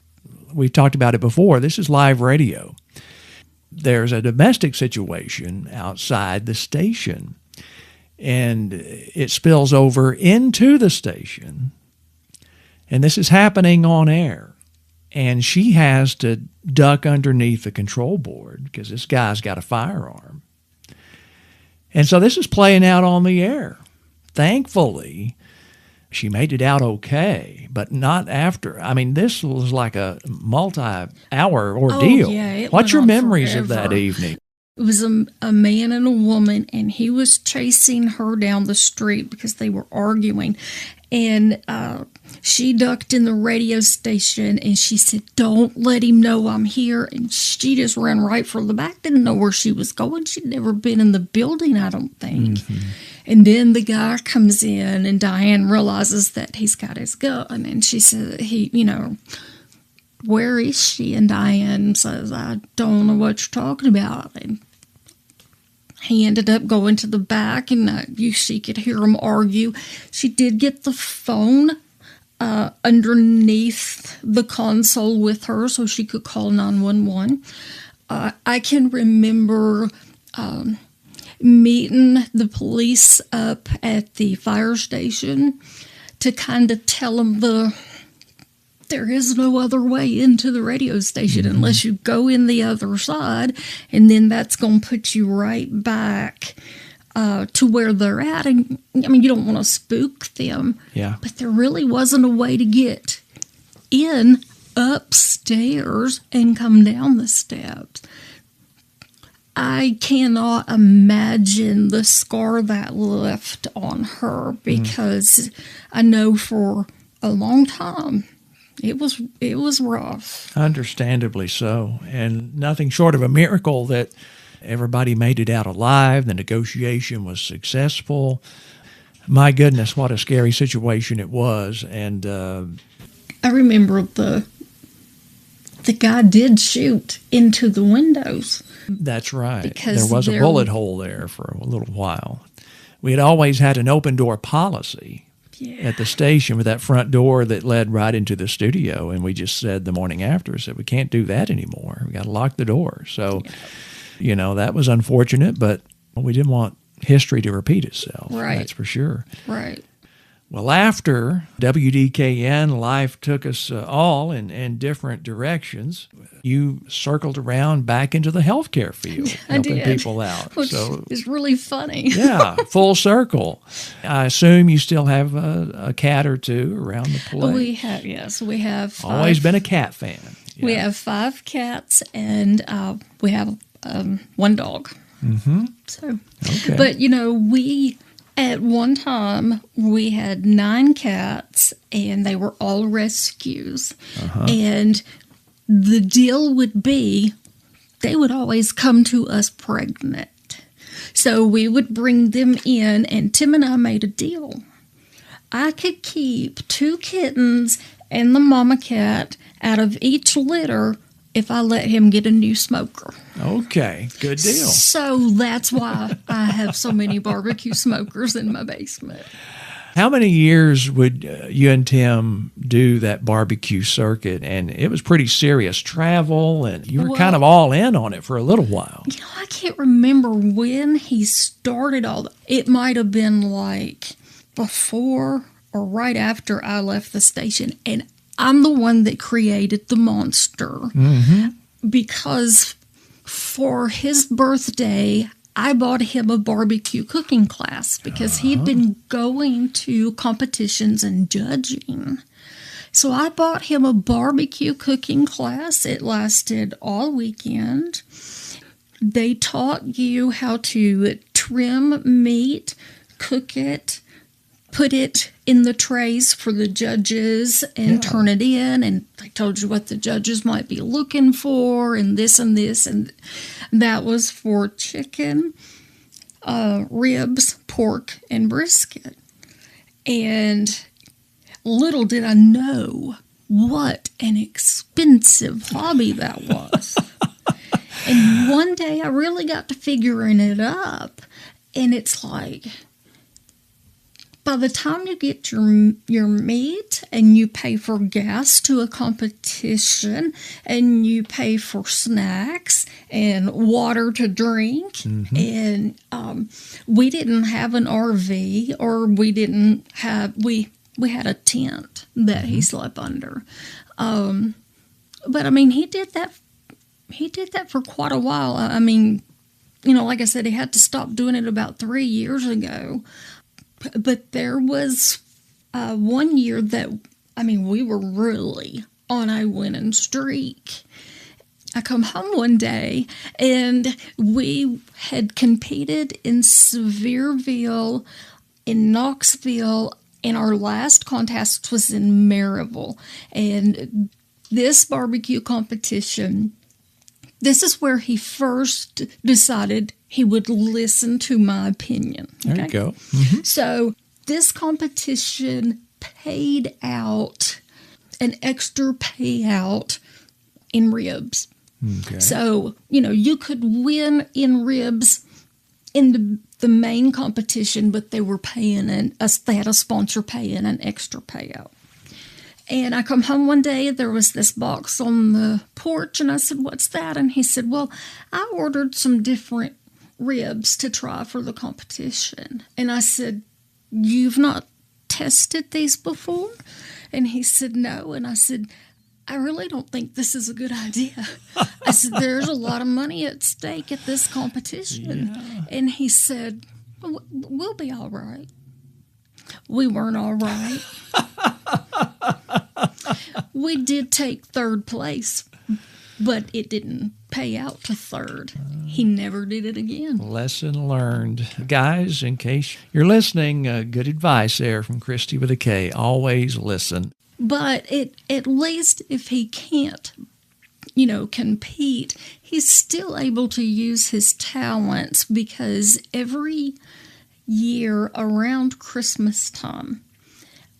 We've talked about it before. This is live radio. There's a domestic situation outside the station, and it spills over into the station, and this is happening on air. And she has to duck underneath the control board because this guy's got a firearm. And so this is playing out on the air. Thankfully, she made it out okay, but not after. I mean, this was like a multi-hour ordeal. Oh, yeah, What's your memories forever. of that evening? It was a man and a woman, and he was chasing her down the street because they were arguing. And she ducked in the radio station, and she said, "Don't let him know I'm here." And she just ran right for the back, didn't know where she was going. She'd never been in the building, I don't think. Mm-hmm. And then the guy comes in, and Diane realizes that he's got his gun. And she said, "Where is she?" And Diane says, "I don't know what you're talking about." And he ended up going to the back, and she could hear him argue. She did get the phone underneath the console with her so she could call 911. I can remember meeting the police up at the fire station to kind of tell them there is no other way into the radio station unless you go in the other side, and then that's going to put you right back to where they're at. And I mean, you don't want to spook them, but there really wasn't a way to get in upstairs and come down the steps. I cannot imagine the scar that left on her, because I know for a long time it was rough. Understandably so. And nothing short of a miracle that everybody made it out alive. The negotiation was successful. My goodness, what a scary situation it was. And I remember the guy did shoot into the windows. That's right. Because there was a bullet hole there for a little while. We had always had an open door policy at the station with that front door that led right into the studio. And we just said the morning after, we can't do that anymore. We got to lock the door. So, that was unfortunate, but we didn't want history to repeat itself. Right. That's for sure. Right. Well, after WDKN, life took us all in different directions. You circled around back into the healthcare field, helping people out. Which is really funny. Yeah, full circle. I assume you still have a cat or two around the place. We have, yes. We have 5. Always been a cat fan. Yeah. We have 5 cats, and we have 1 dog. Mm-hmm. So, okay. But, at one time, we had 9 cats, and they were all rescues. And the deal would be they would always come to us pregnant. So we would bring them in, and Tim and I made a deal. I could keep 2 kittens and the mama cat out of each litter if I let him get a new smoker. Okay, good deal. So that's why I have so many barbecue smokers in my basement. How many years would you and Tim do that barbecue circuit? And it was pretty serious travel, and you were kind of all in on it for a little while. I can't remember when he started all that. It might have been like before or right after I left the station, and I'm the one that created the monster, because for his birthday, I bought him a barbecue cooking class because he'd been going to competitions and judging. So I bought him a barbecue cooking class. It lasted all weekend. They taught you how to trim meat, cook it, put it in the trays for the judges and turn it in. And they told you what the judges might be looking for and this and this. And that was for chicken, ribs, pork, and brisket. And little did I know what an expensive hobby that was. And one day I really got to figuring it up. And it's like, by the time you get your meat and you pay for gas to a competition and you pay for snacks and water to drink, and we didn't have an RV, or we had a tent that he slept under. But I mean, he did that for quite a while. I mean, like I said, he had to stop doing it about 3 years ago. But there was 1 year that, we were really on a winning streak. I come home one day, and we had competed in Sevierville, in Knoxville, and our last contest was in Maryville. And this barbecue competition, this is where he first decided he would listen to my opinion. Okay? There you go. Mm-hmm. So this competition paid out an extra payout in ribs. Okay. So, you could win in ribs in the main competition, but they were paying they had a sponsor paying an extra payout. And I come home one day, there was this box on the porch, and I said, "What's that?" And he said, "Well, I ordered some different ribs to try for the competition." And I said, "You've not tested these before?" And he said, "No." And I said, "I really don't think this is a good idea." I said, "There's a lot of money at stake at this competition." Yeah. And he said, "We'll be all right." We weren't all right. We did take third place, but it didn't pay out to third. He never did it again. Lesson learned. Guys, in case you're listening, good advice there from Kristy with a K. Always listen. But at least if he can't, compete, he's still able to use his talents, because every year around Christmas time,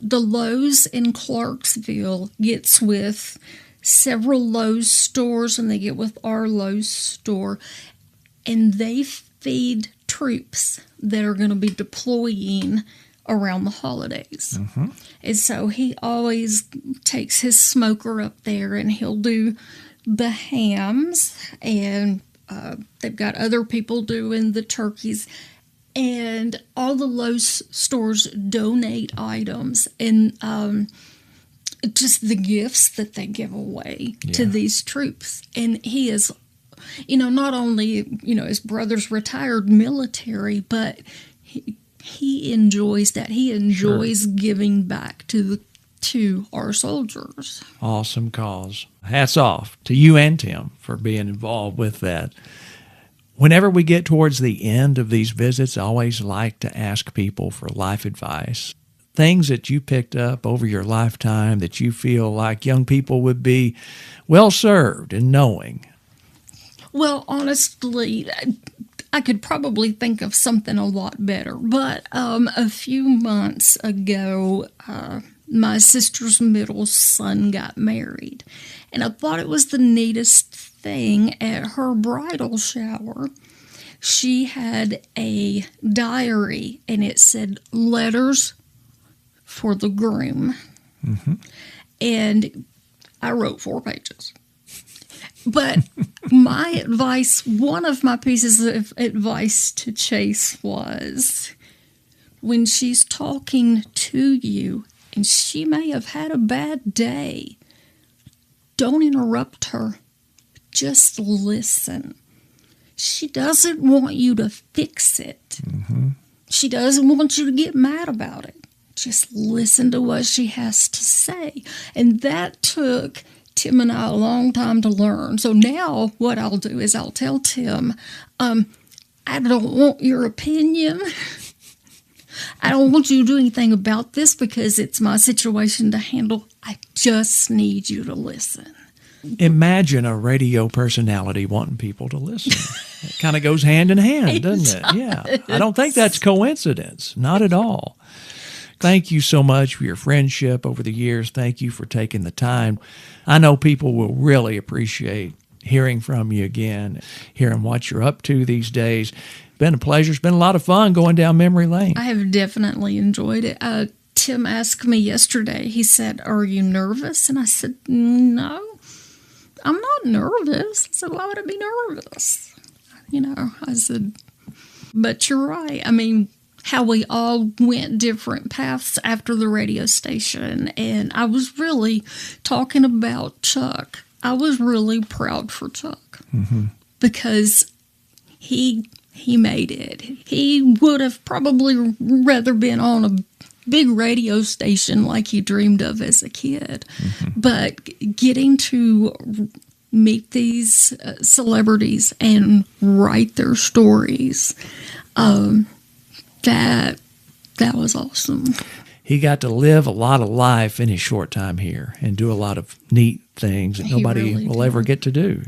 the Lowe's in Clarksville gets with several Lowe's stores, and they get with our Lowe's store, and they feed troops that are going to be deploying around the holidays. Mm-hmm. And so he always takes his smoker up there, and he'll do the hams, and they've got other people doing the turkeys. And all the Lowe's stores donate items, and just the gifts that they give away to these troops. And he is, not only, his brother's retired military, but he enjoys that. He enjoys giving back to our soldiers. Awesome cause. Hats off to you and Tim for being involved with that. Whenever we get towards the end of these visits, I always like to ask people for life advice. Things that you picked up over your lifetime that you feel like young people would be well served in knowing. Well, honestly, I could probably think of something a lot better. But a few months ago, my sister's middle son got married. And I thought it was the neatest thing. At her bridal shower, she had a diary, and it said letters for the groom. Mm-hmm. And I wrote 4 pages. But my advice, one of my pieces of advice to Chase was, when she's talking to you, and she may have had a bad day, don't interrupt her. Just listen. She doesn't want you to fix it. Mm-hmm. She doesn't want you to get mad about it. Just listen to what she has to say. And that took Tim and I a long time to learn. So now what I'll do is I'll tell Tim, I don't want your opinion. I don't want you to do anything about this because it's my situation to handle. I just need you to listen. Imagine a radio personality wanting people to listen. It kind of goes hand in hand, doesn't it? Yeah. I don't think that's coincidence. Not at all. Thank you so much for your friendship over the years. Thank you for taking the time. I know people will really appreciate hearing from you again, hearing what you're up to these days. It's been a pleasure. It's been a lot of fun going down memory lane. I have definitely enjoyed it. Tim asked me yesterday, he said, "Are you nervous?" And I said, "No, I'm not nervous." I said, "Why would I be nervous?" I said, "But you're right. I mean, how we all went different paths after the radio station." And I was really talking about Chuck. I was really proud for Chuck because he made it. He would have probably rather been on a big radio station like he dreamed of as a kid. But getting to meet these celebrities and write their stories, that was awesome. He got to live a lot of life in his short time here and do a lot of neat things that nobody really will did. ever get to do.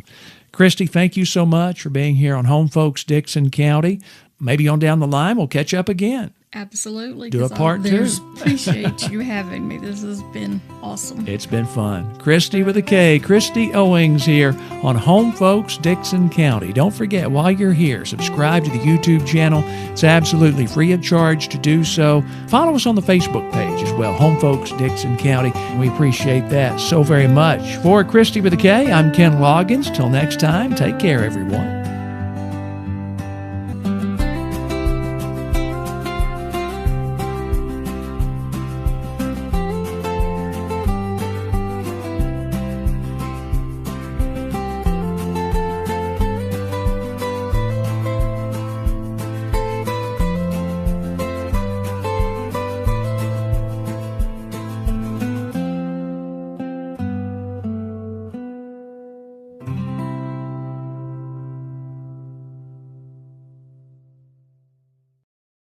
Kristy, thank you so much for being here on Home Folks Dickson County. Maybe on down the line, we'll catch up again. Absolutely. Do a 'cause part two. Appreciate you having me. This has been awesome. It's been fun. Kristy with a K, Kristy Owings here on Home Folks Dickson County. Don't forget, while you're here, subscribe to the YouTube channel. It's absolutely free of charge to do so. Follow us on the Facebook page as well, Home Folks Dickson County. We appreciate that so very much. For Kristy with a K, I'm Ken Loggins. Till next time, take care, everyone.